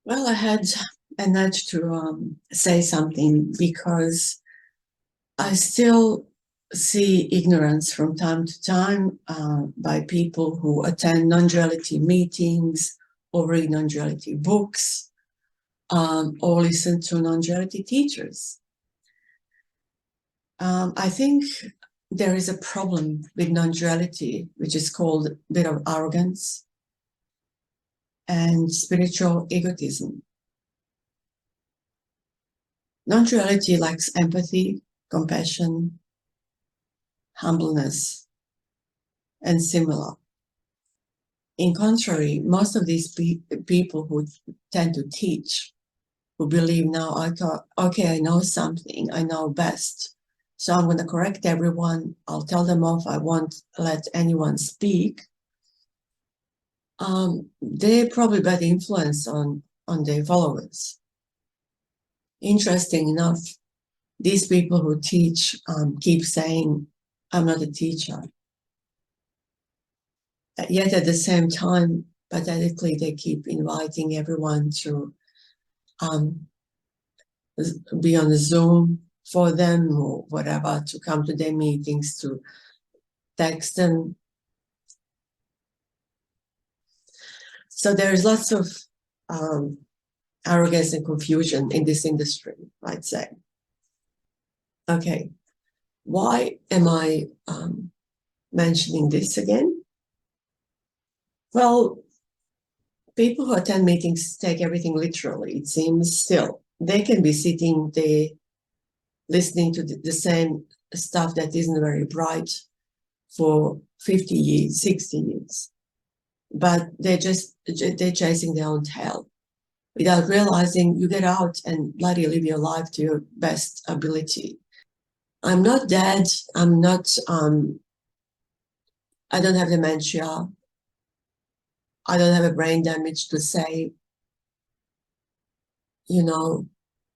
Well, I had a nudge to say something because I still see ignorance from time to time by people who attend non-duality meetings or read non-duality books or listen to non-duality teachers. I think there is a problem with non-duality, which is called a bit of arrogance and spiritual egotism. Non-duality lacks empathy, compassion, humbleness, and similar. In contrary, most of these people who tend to teach, who believe now, okay, I know something, I know best, so I'm going to correct everyone, I'll tell them off, I won't let anyone speak, they probably bad influence on their followers. Interesting enough, these people who teach keep saying, I'm not a teacher. Yet at the same time, pathetically, they keep inviting everyone to be on a Zoom for them or whatever, to come to their meetings, to text them. So there's lots of arrogance and confusion in this industry, I'd say. Okay, why am I mentioning this again? Well, people who attend meetings take everything literally, it seems. Still, they can be sitting there listening to the same stuff that isn't very bright for 50 years, 60 years. But they're chasing their own tail without realizing you get out and bloody live your life to your best ability. I'm not dead. I'm not, I don't have dementia. I don't have a brain damage to say, you know,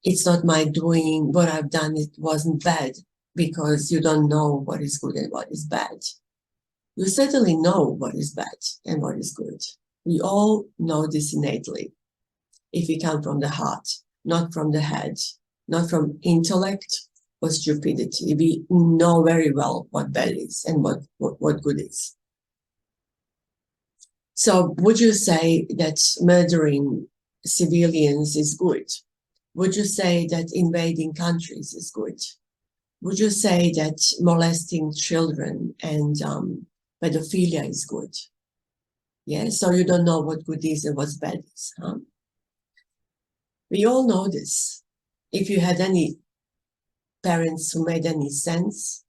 it's not my doing, what I've done, it wasn't bad, because you don't know what is good and what is bad. You certainly know what is bad and what is good. We all know this innately, if we come from the heart, not from the head, not from intellect or stupidity. We know very well what bad is and what good is. So would you say that murdering civilians is good? Would you say that invading countries is good? Would you say that molesting children and pedophilia is good? Yeah, so you don't know what good is and what's bad is, huh? We all know this. If you had any parents who made any sense,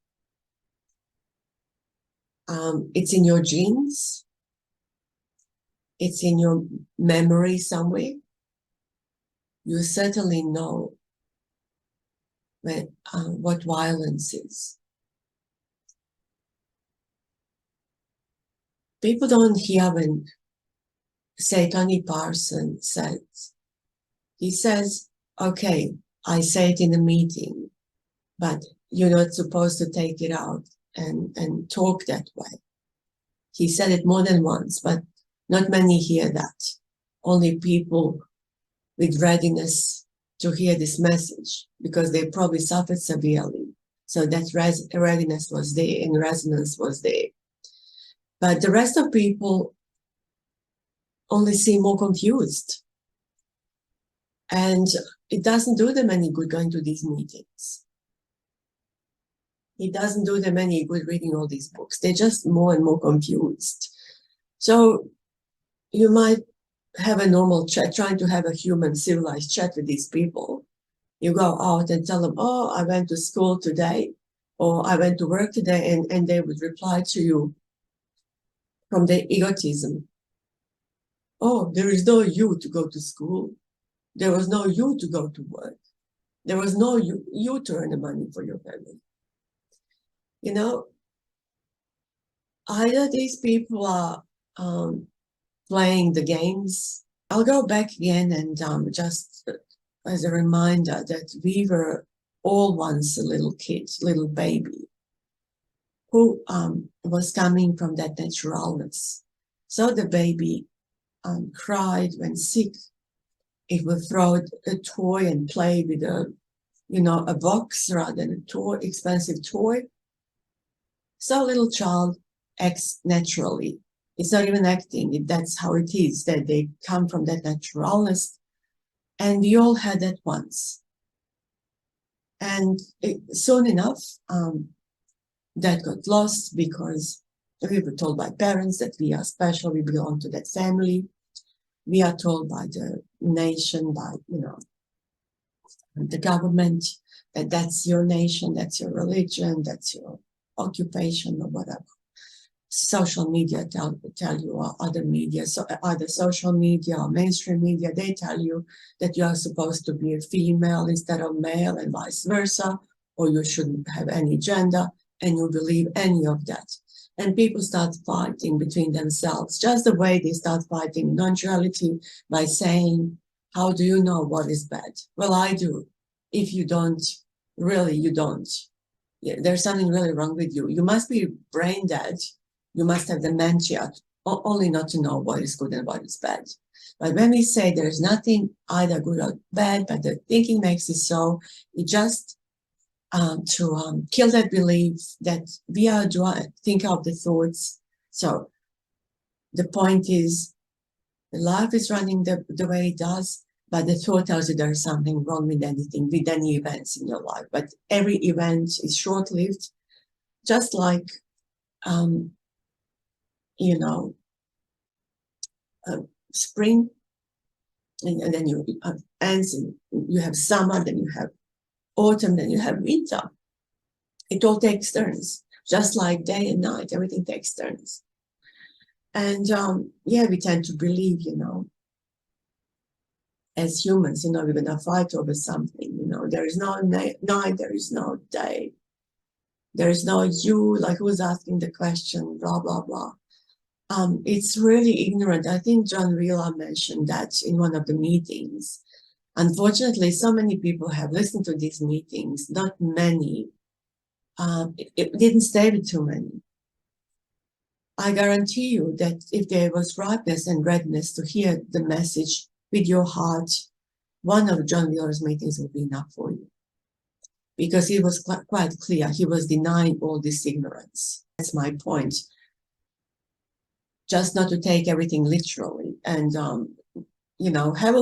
it's in your genes, it's in your memory somewhere. You certainly know what violence is. People don't hear when, say, Tony Parsons says, he says, okay, I say it in a meeting, but you're not supposed to take it out and talk that way. He said it more than once, but not many hear that. Only people with readiness to hear this message, because they probably suffered severely. So that readiness was there and resonance was there. But the rest of people only seem more confused. And it doesn't do them any good going to these meetings. It doesn't do them any good reading all these books. They're just more and more confused. So you might have a normal chat, trying to have a human civilized chat with these people. You go out and tell them, oh, I went to school today, or I went to work today, and they would reply to you from their egotism. Oh, there is no you to go to school. There was no you to go to work. There was no you to earn the money for your family. You know, either these people are playing the games. I'll go back again and just as a reminder that we were all once a little kid, little baby, who was coming from that naturalness. So the baby cried when sick. if we throw a toy and play with a box rather than a toy, expensive toy, so little child acts naturally. It's not even acting, that's how it is, that they come from that naturalness. And we all had that once. And soon enough, that got lost because we were told by parents that we are special, we belong to that family. We are told by the nation, by, the government, that that's your nation, that's your religion, that's your occupation or whatever. Social media tell you, or other media, so either social media or mainstream media, they tell you that you are supposed to be a female instead of male and vice versa, or you shouldn't have any gender, and you believe any of that. And people start fighting between themselves, just the way they start fighting non-duality by saying, how do you know what is bad? Well, I do. If you don't, really, you don't. Yeah, there's something really wrong with you. You must be brain dead. You must have dementia, only not to know what is good and what is bad. But when we say there's nothing either good or bad, but the thinking makes it so, it just to kill that belief that we are think of the thoughts. So the point is, life is running the way it does, but the thought tells you there's something wrong with anything, with any events in your life. But every event is short-lived, just like spring, and then you ends, and you have summer, then you have autumn, then you have winter. It all takes turns, just like day and night, everything takes turns. And we tend to believe, as humans, we're going to fight over something, there is no night, there is no day, there is no you, like who's asking the question, blah, blah, blah. It's really ignorant. I think John Rila mentioned that in one of the meetings. Unfortunately, so many people have listened to these meetings, not many. It didn't stay with too many. I guarantee you that if there was ripeness and readiness to hear the message with your heart, one of John Wheeler's meetings would be enough for you. Because he was quite clear. He was denying all this ignorance. That's my point. Just not to take everything literally. And, have a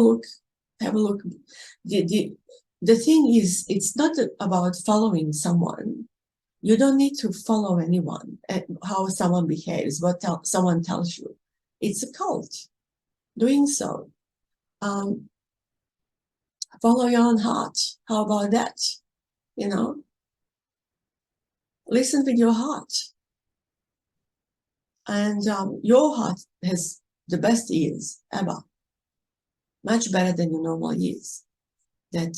look. The thing is, it's not about following someone. You don't need to follow anyone, how someone behaves, what someone tells you. It's a cult doing so. Follow your own heart. How about that? Listen with your heart. And your heart has the best ears ever. Much better than your normal ears. That,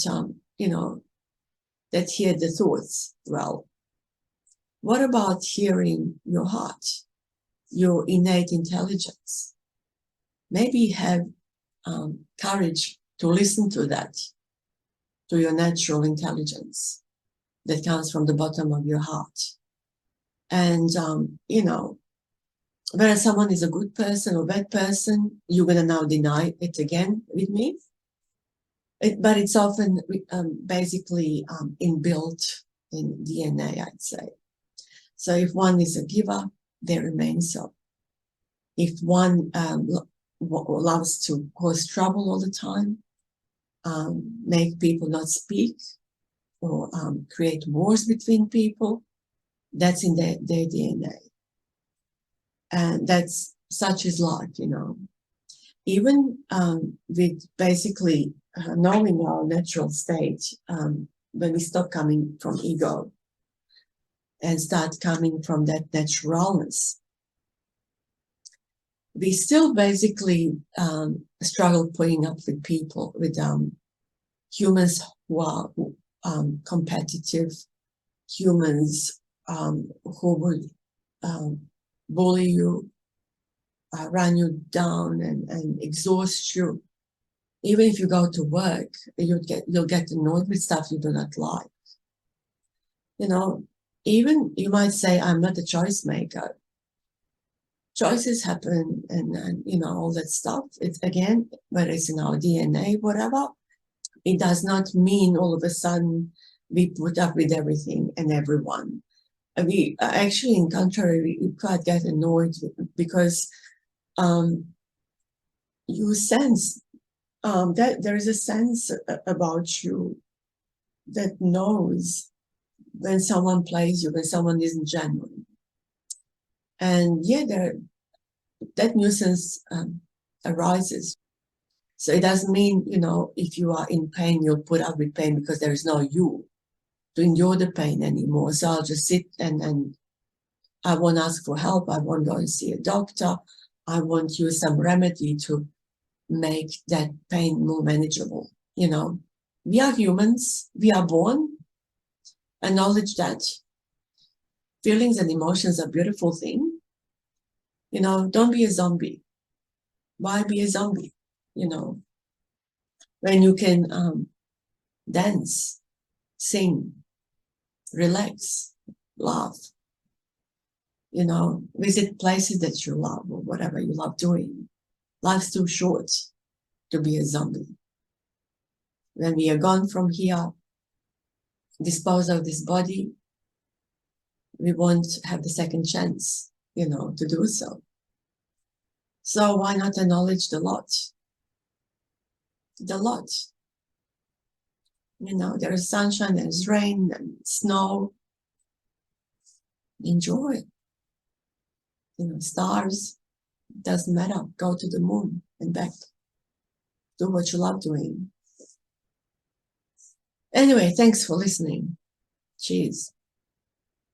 that hear the thoughts well. What about hearing your heart, your innate intelligence? Maybe have courage to listen to that, to your natural intelligence that comes from the bottom of your heart. And, whether someone is a good person or bad person, you're going to now deny it again with me. But it's often basically inbuilt in DNA, I'd say. So if one is a giver, they remain so. If one loves to cause trouble all the time, make people not speak, or create wars between people, that's in their DNA. And that's such is life, Even with basically knowing our natural state, when we stop coming from ego and start coming from that naturalness, we still basically struggle putting up with people, with humans who are competitive, humans who would bully you, run you down and exhaust you. Even if you go to work, you'll get annoyed with stuff you do not like. Even you might say, I'm not a choice maker. choices happen and you know, all that stuff. It's again, whether it's in our DNA, whatever, it does not mean all of a sudden we put up with everything and everyone. We actually, in contrary, we quite get annoyed because you sense that there is a sense about you that knows when someone plays you, when someone isn't genuine. And yeah, that nuisance arises. So it doesn't mean, you know, if you are in pain, you'll put up with pain because there is no you to endure the pain anymore. So I'll just sit and I won't ask for help. I won't go and see a doctor. I won't use some remedy to make that pain more manageable. You know, we are humans. We are born. Acknowledge that feelings and emotions are a beautiful thing. You know, don't be a zombie. Why be a zombie? You know, when you can dance, sing, relax, laugh, you know, visit places that you love or whatever you love doing. Life's too short to be a zombie. When we are gone from here, dispose of this body, we won't have the second chance, you know, to do so. So why not acknowledge the lot? The lot. You know, there is sunshine, there's rain, and snow. Enjoy. You know, stars. Doesn't matter. Go to the moon and back. Do what you love doing. Anyway, thanks for listening. Cheers.